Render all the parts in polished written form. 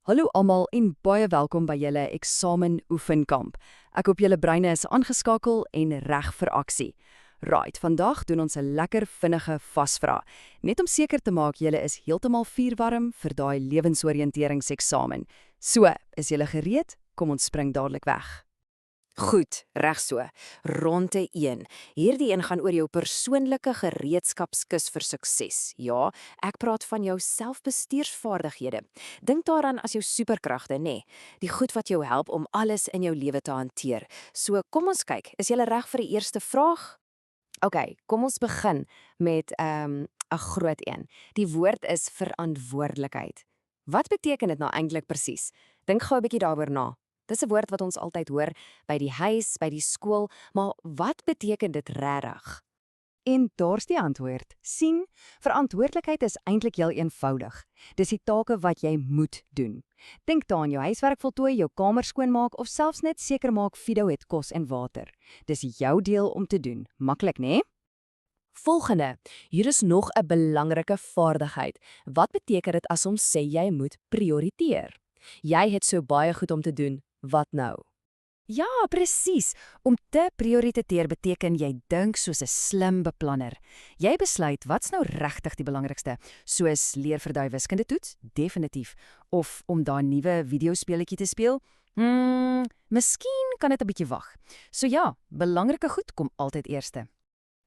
Hallo almal en baie welkom by julle eksamen-oefenkamp. Ek hoop julle breine is aangeskakel en reg vir aksie. Right, vandag doen ons 'n lekker vinnige vasvra, net om seker te maak julle is heeltemal vuurwarm vir daai lewensoriënteringseksamen. So, is julle gereed? Kom ons spring dadelik weg. Goed, reg so. Ronde 1. Hierdie een gaan oor jou persoonlike gereedskapskis vir sukses. Ja, ek praat van jou selfbestuursvaardighede. Dink daaraan as jou superkragte, nê? Die goed wat jou help om alles in jou lewe te hanteer. So, kom ons kyk. Is jy reg vir die eerste vraag? OK, kom ons begin met 'n groot een. Die woord is verantwoordelikheid. Wat beteken dit nou eintlik presies? Dink gou 'n bietjie daaroor na. Dis 'n woord wat ons altyd hoor by die huis, by die skool, maar wat beteken dit regtig? En daar's die antwoord. Sien, verantwoordelikheid is eintlik heel eenvoudig. Dis die take wat jy moet doen. Dink daaraan jou huiswerk voltooi, jou kamer skoonmaak of selfs net seker maak Fido het kos en water. Dis jou deel om te doen. Maklik, né? Volgende, hier is nog 'n belangrike vaardigheid. Wat beteken dit as ons sê jy moet prioriteer? Jy het so baie goed om te doen. Wat nou? Ja, presies. Om te prioriteer beteken jy dink soos 'n slim beplanner. Jy besluit wat's nou regtig die belangrikste, soos leer vir daai wiskundetoets, definitief, of om daai nuwe videospeletjie te speel. Miskien kan dit 'n bietjie wag. So ja, belangrike goed kom altyd eerste.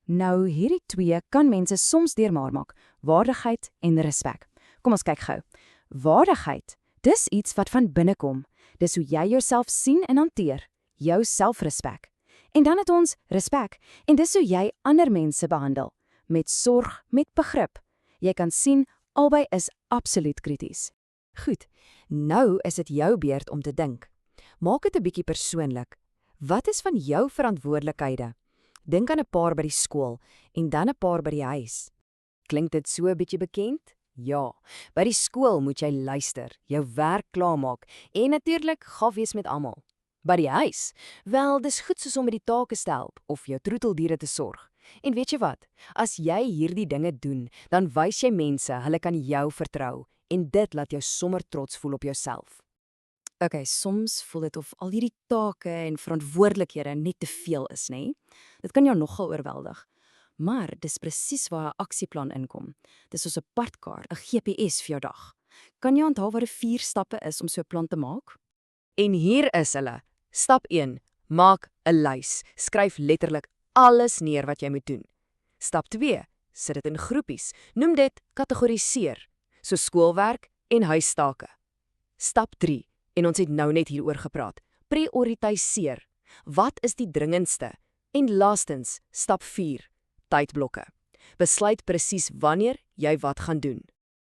Nou, hierdie twee kan mense soms deurmaar maak, waardigheid en respek. Kom ons kyk gou. Waardigheid, dis iets wat van binne kom. Dis hoe jy jouself sien en hanteer, jou selfrespek. En dan het ons respek, en dis hoe jy ander mense behandel, met sorg, met begrip. Jy kan sien, albei is absoluut krities. Goed, nou is dit jou beurt om te dink. Maak dit 'n bietjie persoonlik. Wat is van jou verantwoordelikhede? Dink aan 'n paar by die skool, en dan 'n paar by die huis. Klink dit so 'n bietjie bekend? Ja, by die skool moet jy luister, jou werk klaarmaak en natuurlik gaaf wees met almal. By die huis, wel, dis goed soos om met die take te help of jou troeteldiere te sorg. En weet jy wat? As jy hierdie dinge doen, dan wys jy mense hulle kan jou vertrou en dit laat jou sommer trots voel op jouself. OK, soms voel dit of al hierdie take en verantwoordelikhede net te veel is, nê? Dit kan jou nogal oorweldig. Maar dis presies waar 'n aksieplan inkom. Dis soos 'n padkaart, 'n GPS vir jou dag. Kan jy onthou wat die 4 stappe is om so 'n plan te maak? En hier is hulle. Stap 1: maak 'n lys. Skryf letterlik alles neer wat jy moet doen. Stap 2: sit dit in groepies. Noem dit kategoriseer, so skoolwerk en huistake. Stap 3, en ons het nou net hieroor gepraat. Prioritiseer. Wat is die dringendste? En laastens, stap 4: tydblokke. Besluit presies wanneer jy wat gaan doen.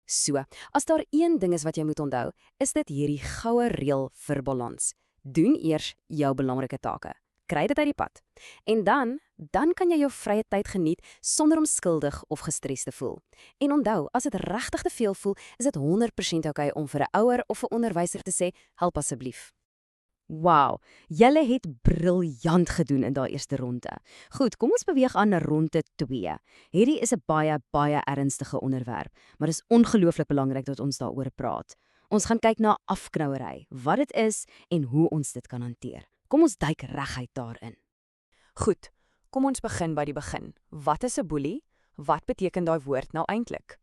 So, as daar een ding is wat jy moet onthou, is dit hierdie goue reël vir balans. Doen eers jou belangrike take. Kry dit uit die pad. En dan kan jy jou vrye tyd geniet sonder om skuldig of gestres te voel. En onthou, as dit regtig te veel voel, is dit 100% oukei om vir 'n ouer of 'n onderwyser te sê, help asseblief. Wow, julle het briljant gedoen in daai eerste ronde. Goed, kom ons beweeg aan na ronde 2. Hierdie is 'n baie ernstige onderwerp, maar dis ongelooflik belangrik dat ons daaroor praat. Ons gaan kyk na afknouery, wat dit is en hoe ons dit kan hanteer. Kom ons duik reguit daarin. Goed, kom ons begin by die begin. Wat is 'n boelie? Wat beteken daai woord nou eintlik?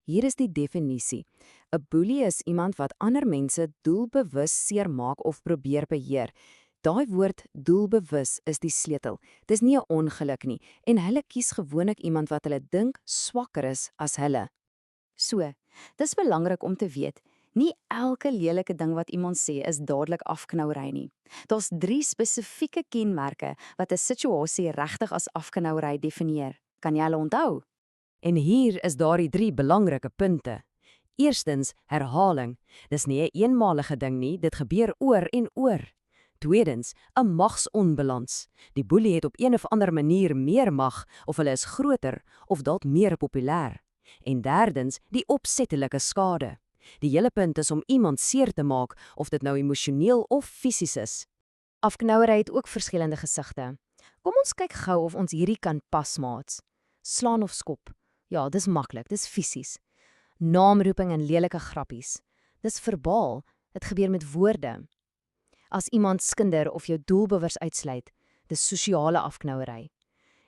Hier is die definisie. 'n Boelie is iemand wat ander mense doelbewus seermaak of probeer beheer. Daai woord doelbewus is die sleutel. Dis nie 'n ongeluk nie en hulle kies gewoonlik iemand wat hulle dink swakker is as hulle. So, dis belangrik om te weet, nie elke lelike ding wat iemand sê is dadelik afknouery nie. Daar's 3 spesifieke kenmerke wat 'n situasie regtig as afknouery definieer. Kan jy hulle onthou? En hier is daardie 3 belangrike punte. Eerstens, herhaling. Dis nie 'n eenmalige ding nie, dit gebeur oor en oor. Tweedens, 'n magsonbalans. Die boelie het op een of ander manier meer mag, of hulle is groter, of dalk meer populêr. En derdens, die opsettelike skade. Die hele punt is om iemand seer te maak, of dit nou emosioneel of fisies is. Afknouery het ook verskillende gesigte. Kom ons kyk gou of ons hierdie kan pasmaats. Slaan of skop. Ja, dis maklik, dis fisies. Naamroeping en lelike grappies. Dis verbaal. Dit gebeur met woorde. As iemand skinder of jou doelbewus uitsluit, dis sosiale afknouery.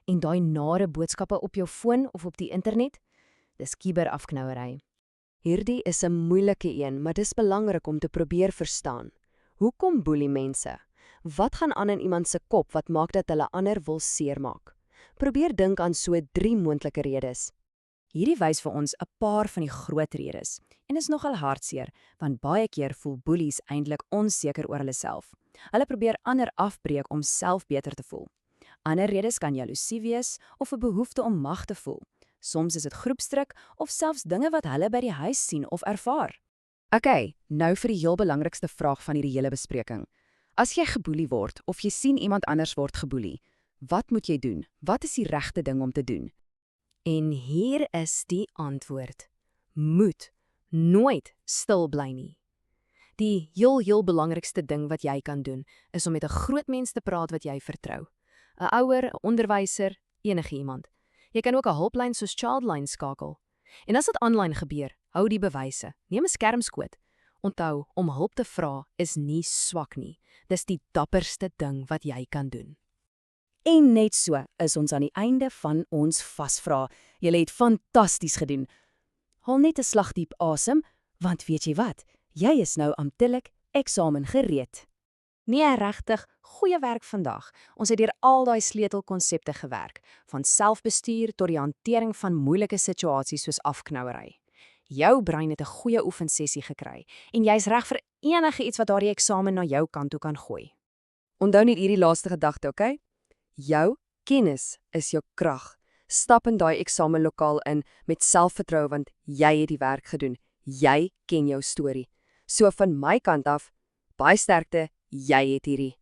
En daai nare boodskappe op jou foon of op die internet, dis kiberafknouery. Hierdie is 'n moeilike een, maar dis belangrik om te probeer verstaan. Hoekom boelie mense? Wat gaan aan in iemand se kop wat maak dat hulle ander wil seermaak? Probeer dink aan so 3 moontlike redes. Hierdie wys vir ons 'n paar van die groot redes. En is nogal hartseer, want baie keer voel boelies eintlik onseker oor hulle self. Hulle probeer ander afbreek om self beter te voel. Ander redes kan jaloesie wees of 'n behoefte om mag te voel. Soms is dit groepsdruk of selfs dinge wat hulle by die huis sien of ervaar. Okay, nou vir die heel belangrikste vraag van hierdie hele bespreking. As jy geboelie word of jy sien iemand anders word geboelie, wat moet jy doen? Wat is die regte ding om te doen? En hier is die antwoord. Moet nooit stil bly nie. Die heel belangrikste ding wat jy kan doen, is om met 'n groot mens te praat wat jy vertrou. 'n Ouer, 'n onderwyser, enige iemand. Jy kan ook 'n hulplyn soos Childline skakel. En as dit aanlyn gebeur, hou die bewyse. Neem 'n skermskoot. Onthou, om hulp te vra is nie swak nie. Dis die dapperste ding wat jy kan doen. En net so is ons aan die einde van ons vasvra. Julle het fantasties gedoen. Haal net 'n slag diep asem, want weet jy wat? Jy is nou amptelik eksamen gereed. Nee, regtig, goeie werk vandag. Ons het deur al daai sleutelkonsepte gewerk, van selfbestuur tot die hantering van moeilike situasies soos afknouery. Jou brein het 'n goeie oefensessie gekry en jy's reg vir enige iets wat daardie eksamen na jou kant toe kan gooi. Onthou net hierdie laaste gedagte, okay? Jou kennis is jou krag. Stap in daai eksamenlokaal in met selfvertroue want jy het die werk gedoen. Jy ken jou storie. So van my kant af, baie sterkte, jy het hierdie.